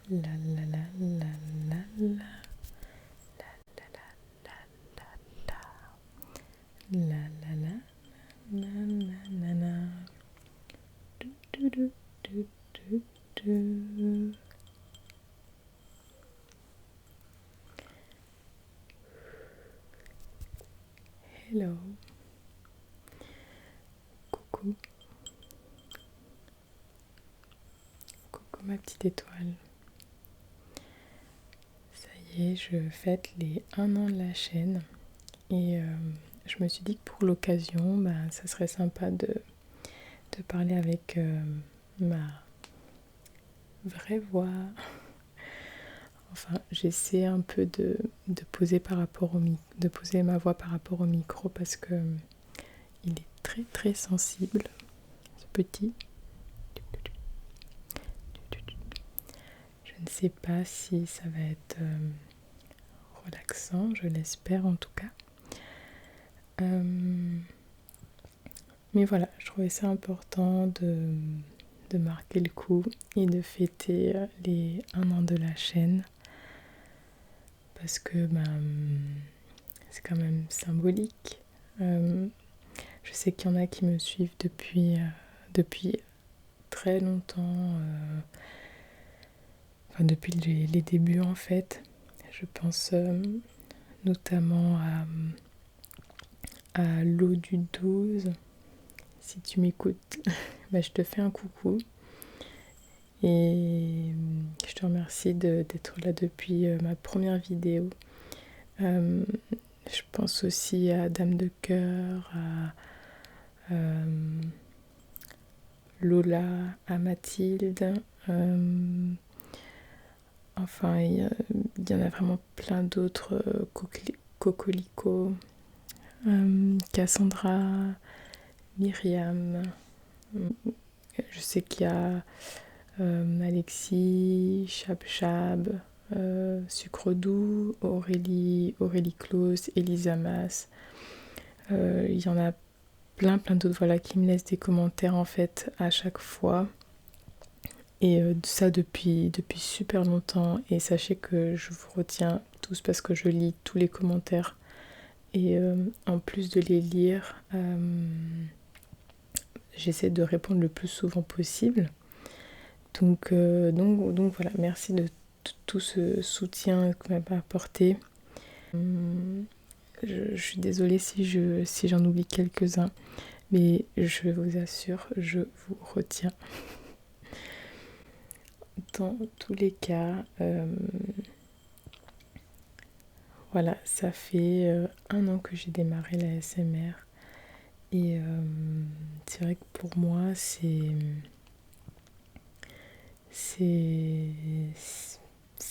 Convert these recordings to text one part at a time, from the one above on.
La la la la la la la la la la la la la. Du, du, du, du, du. Hello. Coucou. Coucou ma petite étoile. Ça y est, je fête les 1 an de la chaîne. Et je me suis dit que pour l'occasion, ça serait sympa de parler avec ma vraie voix. Enfin, j'essaie un peu de poser de poser ma voix par rapport au micro parce que il est très très sensible, ce petit. Je ne sais pas si ça va être relaxant, je l'espère en tout cas. Mais voilà, je trouvais ça important de marquer le coup et de fêter les 1 an de la chaîne. Parce que c'est quand même symbolique. Je sais qu'il y en a qui me suivent depuis très longtemps, depuis les débuts en fait. Je pense notamment à l'eau du 12. Si tu m'écoutes, je te fais un coucou. Et je te remercie d'être là depuis ma première vidéo. Je pense aussi à Dame de Cœur, à Lola, à Mathilde. Enfin, il y en a vraiment plein d'autres. Cocolico, Cassandra, Myriam. Je sais qu'il y a Alexis, Chab, Sucre Doux, Aurélie Claus, Elisa Mas. Il y en a plein d'autres qui me laissent des commentaires en fait à chaque fois. Et ça depuis super longtemps. Et sachez que je vous retiens tous parce que je lis tous les commentaires. Et en plus de les lire, j'essaie de répondre le plus souvent possible. Donc voilà, merci de tout ce soutien que vous m'avez apporté. Je suis désolée si j'en oublie quelques-uns, mais je vous assure, je vous retiens. Dans tous les cas, voilà, ça fait 1 an que j'ai démarré la SMR. Et c'est vrai que pour moi, ça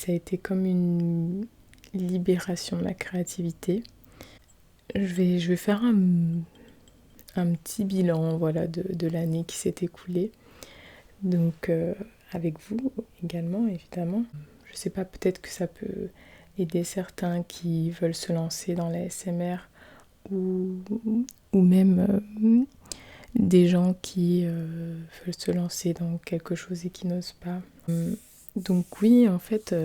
a été comme une libération de la créativité. Je vais faire un petit bilan voilà, de l'année qui s'est écoulée. Donc avec vous également, évidemment. Je sais pas, peut-être que ça peut aider certains qui veulent se lancer dans la SMR ou même des gens qui veulent se lancer dans quelque chose et qui n'osent pas. Donc oui, en fait,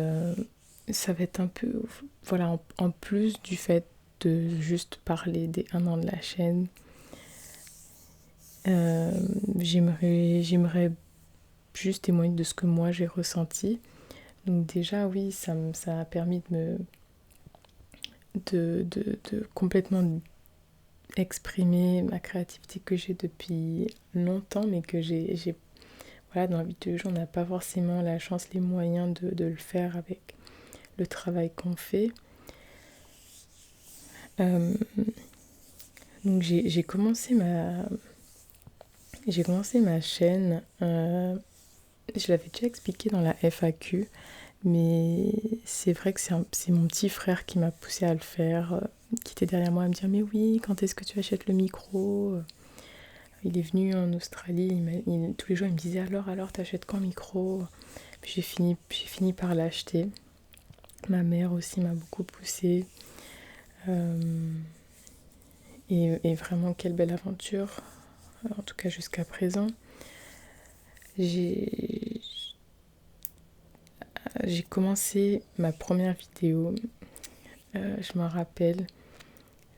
ça va être un peu, voilà, en plus du fait de juste parler des 1 an de la chaîne, j'aimerais juste témoigner de ce que moi j'ai ressenti. Donc déjà, oui, ça a permis de complètement exprimer ma créativité que j'ai depuis longtemps, mais que j'ai voilà, dans la vie de tous les jours, on n'a pas forcément la chance, les moyens de le faire avec le travail qu'on fait. Donc j'ai commencé ma chaîne. Je l'avais déjà expliqué dans la FAQ, mais c'est vrai que c'est mon petit frère qui m'a poussé à le faire, qui était derrière moi à me dire mais oui, quand est-ce que tu achètes le micro? Il est venu en Australie, tous les jours il me disait alors t'achètes quand le micro? Puis j'ai fini par l'acheter. Ma mère aussi m'a beaucoup poussée. Et vraiment quelle belle aventure, en tout cas jusqu'à présent. j'ai commencé ma première vidéo, je me rappelle,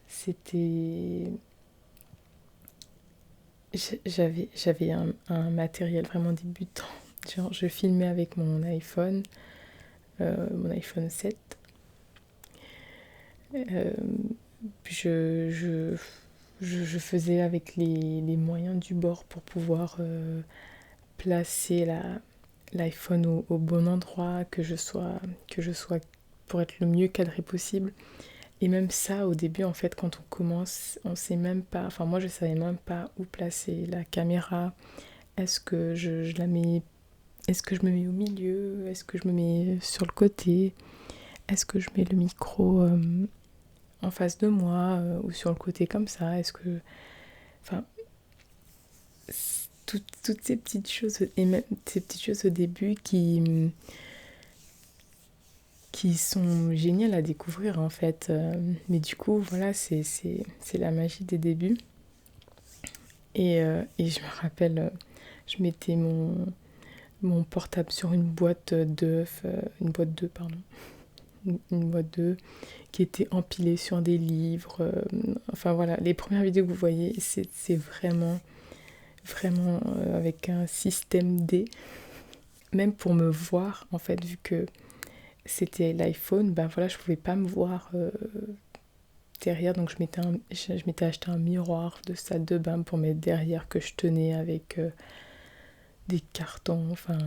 c'était... J'avais un matériel vraiment débutant. Genre, je filmais avec mon iPhone 7. Euh, je faisais avec les moyens du bord pour pouvoir placer l'iPhone au bon endroit, que je sois pour être le mieux cadré possible. Et même ça, au début, en fait, quand on commence, on sait même pas, enfin moi je savais même pas où placer la caméra. Est-ce que je la mets, est-ce que je me mets au milieu? Est-ce que je me mets sur le côté? Est-ce que je mets le micro en face de moi ou sur le côté comme ça? Est-ce que... Enfin, toutes ces petites choses, et même ces petites choses au début qui sont géniales à découvrir en fait. Mais du coup, voilà, c'est la magie des débuts. Et je me rappelle, je mettais mon portable sur une boîte d'œufs, une boîte d'œufs, pardon, une boîte d'œufs qui était empilée sur des livres. Enfin voilà, les premières vidéos que vous voyez, c'est vraiment, vraiment avec un système D. Même pour me voir, en fait, vu que c'était l'iPhone, ben voilà, je pouvais pas me voir derrière, donc je m'étais acheté un miroir de salle de bain pour mettre derrière que je tenais avec des cartons, enfin...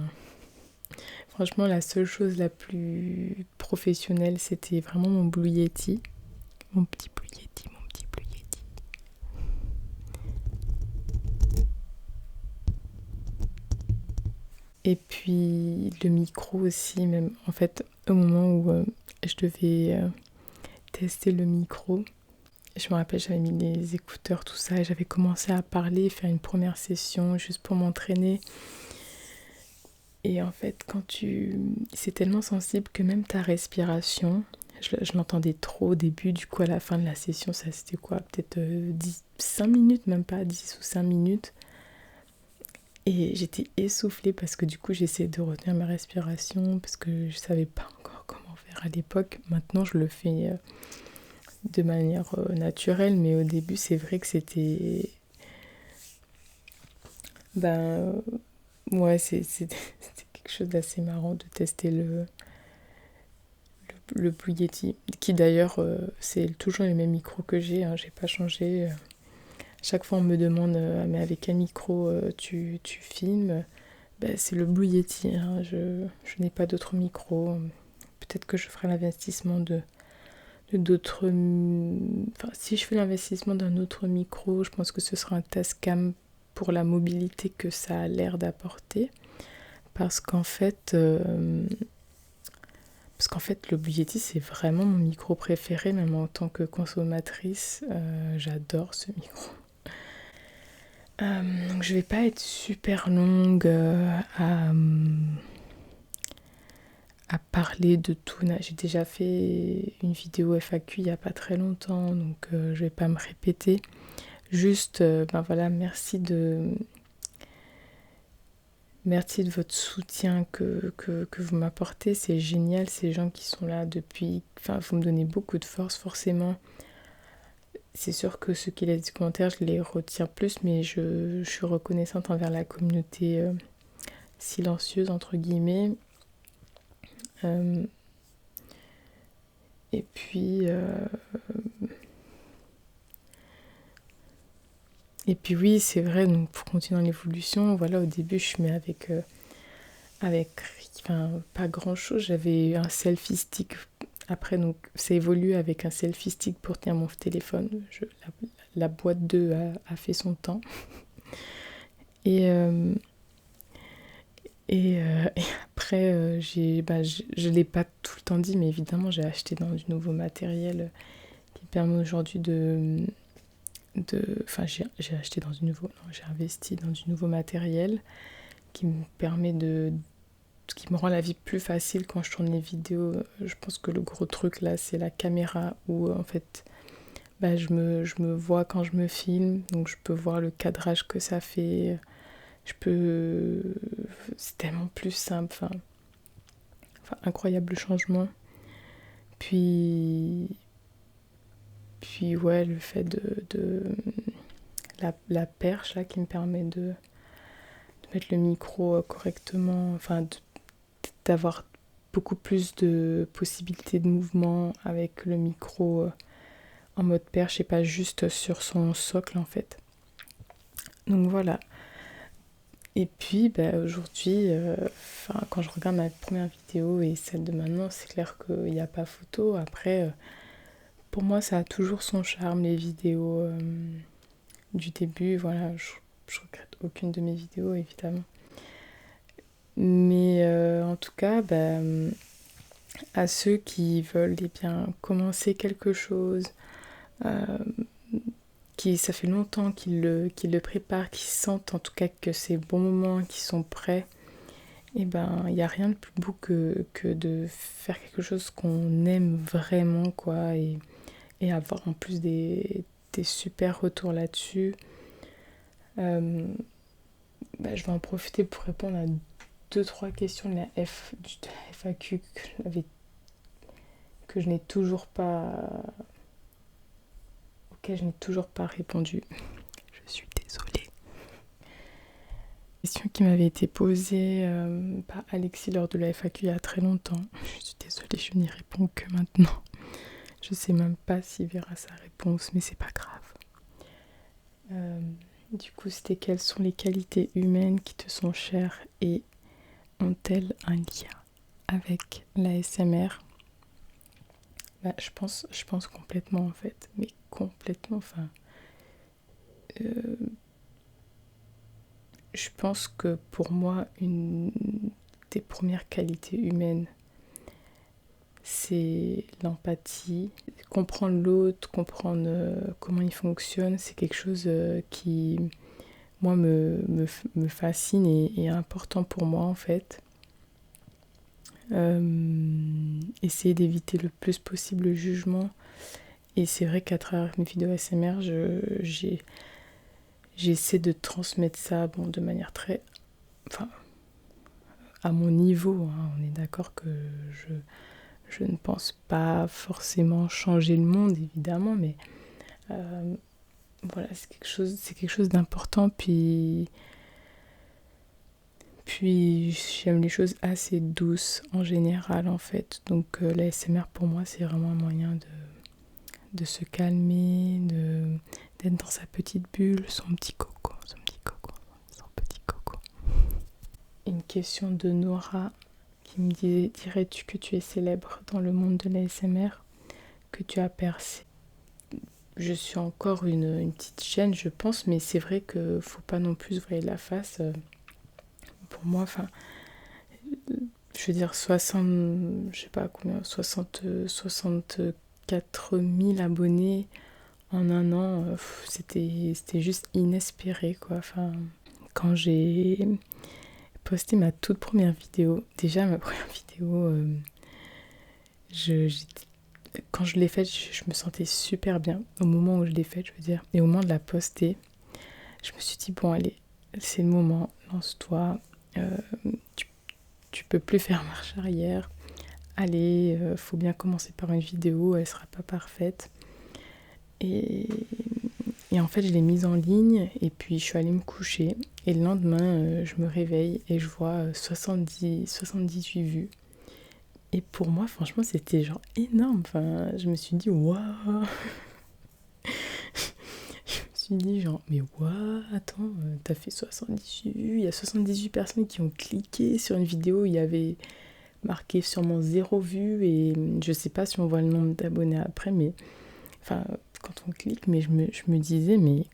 Franchement, la seule chose la plus professionnelle, c'était vraiment mon Blue Yeti. Mon petit Blue Yeti, mon petit Blue Yeti. Et puis le micro aussi, même en fait, au moment où je devais tester le micro, je me rappelle, j'avais mis les écouteurs, tout ça, et j'avais commencé à parler, faire une première session juste pour m'entraîner. Et en fait, c'est tellement sensible que même ta respiration, je l'entendais trop au début, du coup à la fin de la session, ça c'était quoi? Peut-être 5 minutes, même pas 10 ou 5 minutes. Et j'étais essoufflée parce que du coup j'essayais de retenir ma respiration parce que je savais pas encore comment faire à l'époque. Maintenant je le fais de manière naturelle, mais au début c'est vrai que c'était... Ben ouais, c'était quelque chose d'assez marrant de tester le Blue Yeti, qui d'ailleurs c'est toujours les mêmes micros que j'ai, hein, j'ai pas changé. Chaque fois on me demande mais avec quel micro tu filmes? Ben, c'est le Blue Yeti, hein, je n'ai pas d'autre micro. Peut-être que je ferai l'investissement de d'autres... Enfin, si je fais l'investissement d'un autre micro, je pense que ce sera un Tascam pour la mobilité que ça a l'air d'apporter. Parce qu'en fait, le Blue Yeti, c'est vraiment mon micro préféré, même en tant que consommatrice. J'adore ce micro. Donc je vais pas être super longue à parler de tout. J'ai déjà fait une vidéo FAQ il y a pas très longtemps, donc je vais pas me répéter. Juste, ben voilà, merci de votre soutien que vous m'apportez. C'est génial, ces gens qui sont là depuis... Enfin, vous me donnez beaucoup de force, forcément. C'est sûr que ceux qui laissent des commentaires, je les retire plus, mais je suis reconnaissante envers la communauté silencieuse, entre guillemets. Et puis... Et puis oui, c'est vrai, donc pour continuer dans l'évolution, voilà, au début, je mets avec enfin, pas grand chose. J'avais un selfie stick. Après, donc, ça évolue avec un selfie stick pour tenir mon téléphone. La boîte 2 a fait son temps. Et, et après, je ne l'ai pas tout le temps dit, mais évidemment, j'ai acheté dans du nouveau matériel qui permet aujourd'hui enfin, j'ai acheté dans du nouveau... Non, j'ai investi dans du nouveau matériel qui me permet qui me rend la vie plus facile quand je tourne les vidéos. Je pense que le gros truc là, c'est la caméra où en fait, bah, je me vois quand je me filme, donc je peux voir le cadrage que ça fait. C'est tellement plus simple. Enfin, Enfin, incroyable changement. Puis ouais, le fait de la perche là qui me permet de mettre le micro correctement, enfin d'avoir beaucoup plus de possibilités de mouvement avec le micro en mode perche et pas juste sur son socle en fait. Donc voilà. Et puis aujourd'hui, quand je regarde ma première vidéo et celle de maintenant, c'est clair qu'il n'y a pas photo. Après, pour moi, ça a toujours son charme, les vidéos du début. Voilà, je regrette aucune de mes vidéos, évidemment. Mais en tout cas, à ceux qui veulent bien commencer quelque chose, qui ça fait longtemps qu'ils le préparent, qui sentent en tout cas que c'est bon moment, qu'ils sont prêts, et il n'y a rien de plus beau que de faire quelque chose qu'on aime vraiment, quoi, et avoir en plus des super retours là-dessus. Je vais en profiter pour répondre à 2-3 questions de la FAQ que je n'ai toujours pas auxquelles je n'ai toujours pas répondu. Je suis désolée. Question qui m'avait été posée par Alexis lors de la FAQ il y a très longtemps. Je suis désolée, je n'y réponds que maintenant. Je sais même pas s'il verra sa réponse, mais c'est pas grave. Du coup, c'était quelles sont les qualités humaines qui te sont chères et ont-elles un lien avec l'ASMR? Je pense complètement en fait, mais complètement. Enfin, je pense que pour moi, une des premières qualités humaines, c'est l'empathie. Comprendre l'autre, comprendre comment il fonctionne, c'est quelque chose qui, moi, me fascine et est important pour moi, en fait. Essayer d'éviter le plus possible le jugement. Et c'est vrai qu'à travers mes vidéos ASMR, j'essaie de transmettre ça de manière très... Enfin, à mon niveau, hein. On est d'accord que je ne pense pas forcément changer le monde, évidemment, mais voilà, c'est quelque chose d'important. Puis j'aime les choses assez douces en général, en fait. Donc l'ASMR, pour moi, c'est vraiment un moyen de se calmer, d'être dans sa petite bulle, son petit coco, son petit coco. Une question de Nora qui me disait: dirais-tu que tu es célèbre dans le monde de l'ASMR, que tu as percé? Je suis encore une petite chaîne, je pense, mais c'est vrai que faut pas non plus se voiler la face. Pour moi, enfin, je veux dire 60, je sais pas combien, 64 000 abonnés en un an, c'était juste inespéré, quoi. Enfin, quand j'ai posté ma toute première vidéo, déjà ma première vidéo, quand je l'ai faite, je me sentais super bien au moment où je l'ai faite, je veux dire. Et au moment de la poster, je me suis dit, bon allez, c'est le moment, lance-toi, tu peux plus faire marche arrière. Allez, faut bien commencer par une vidéo, elle sera pas parfaite. Et en fait, je l'ai mise en ligne et puis je suis allée me coucher. Et le lendemain, je me réveille et je vois 78 vues. Et pour moi, franchement, c'était genre énorme. Enfin, je me suis dit, waouh! Je me suis dit, genre, mais waouh, attends, t'as fait 78 vues. Il y a 78 personnes qui ont cliqué sur une vidéo où il y avait marqué sûrement 0 vue. Et je sais pas si on voit le nombre d'abonnés après, mais enfin, quand on clique, mais je me disais, mais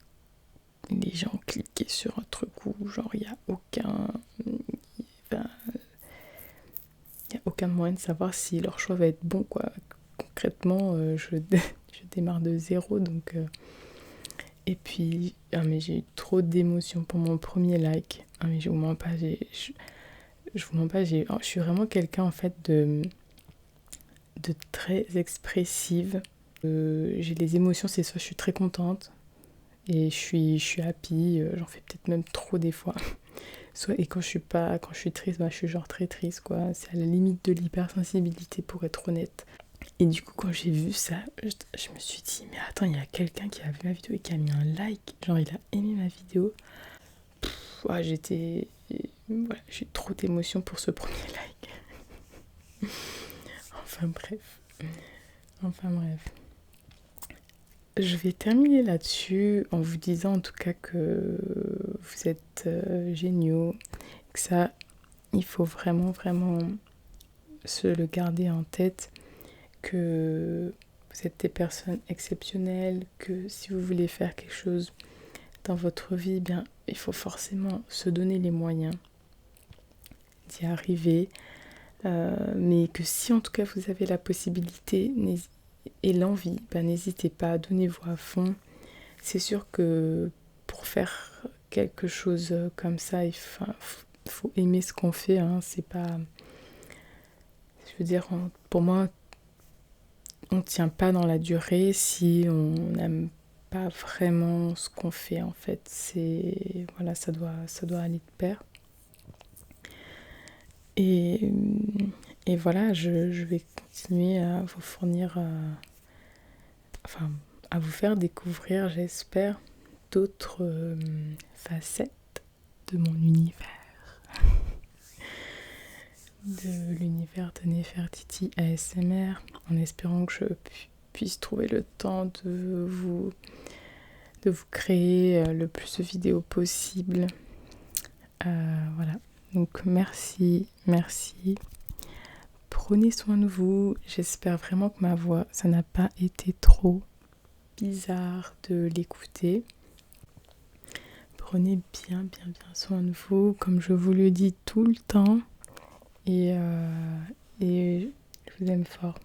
les gens cliquaient sur un truc où, genre, il n'y a aucun. Enfin, il n'y a aucun moyen de savoir si leur choix va être bon, quoi. Concrètement, je démarre de zéro, donc... Et puis, mais j'ai eu trop d'émotions pour mon premier like. Mais je vous mens pas, je vous mens pas, je suis vraiment quelqu'un, en fait, de très expressive. J'ai les émotions, c'est soit je suis très contente, et je suis happy, j'en fais peut-être même trop des fois. Et quand je suis triste, bah, je suis genre très triste, quoi. C'est à la limite de l'hypersensibilité, pour être honnête. Et du coup, quand j'ai vu ça, je me suis dit, mais attends, il y a quelqu'un qui a vu ma vidéo et qui a mis un like. Genre, il a aimé ma vidéo. Ouais, voilà, j'ai trop d'émotions pour ce premier like. Enfin bref. Enfin bref. Je vais terminer là-dessus en vous disant en tout cas que vous êtes géniaux. Que ça, il faut vraiment, vraiment se le garder en tête. Que vous êtes des personnes exceptionnelles. Que si vous voulez faire quelque chose dans votre vie, eh bien, il faut forcément se donner les moyens d'y arriver. Mais que si en tout cas vous avez la possibilité et l'envie, ben, n'hésitez pas, donnez-vous à fond. C'est sûr que pour faire quelque chose comme ça, faut aimer ce qu'on fait. Hein. C'est pas. Je veux dire, pour moi, on ne tient pas dans la durée si on n'aime pas vraiment ce qu'on fait en fait. Voilà, ça doit aller de pair. Et, et voilà, je vais continuer à vous fournir, enfin, à vous faire découvrir, j'espère, d'autres facettes de mon univers, de l'univers de Nefertiti ASMR, en espérant que je puisse trouver le temps de vous créer le plus de vidéos possible. Voilà. Donc merci. Prenez soin de vous. J'espère vraiment que ma voix, ça n'a pas été trop bizarre de l'écouter. Prenez bien soin de vous, comme je vous le dis tout le temps. Et je vous aime fort.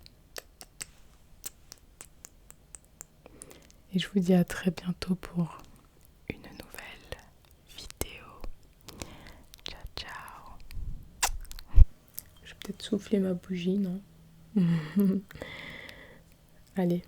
Et je vous dis à très bientôt pour une nouvelle vidéo. Ciao. Je vais peut-être souffler ma bougie, non? Allez.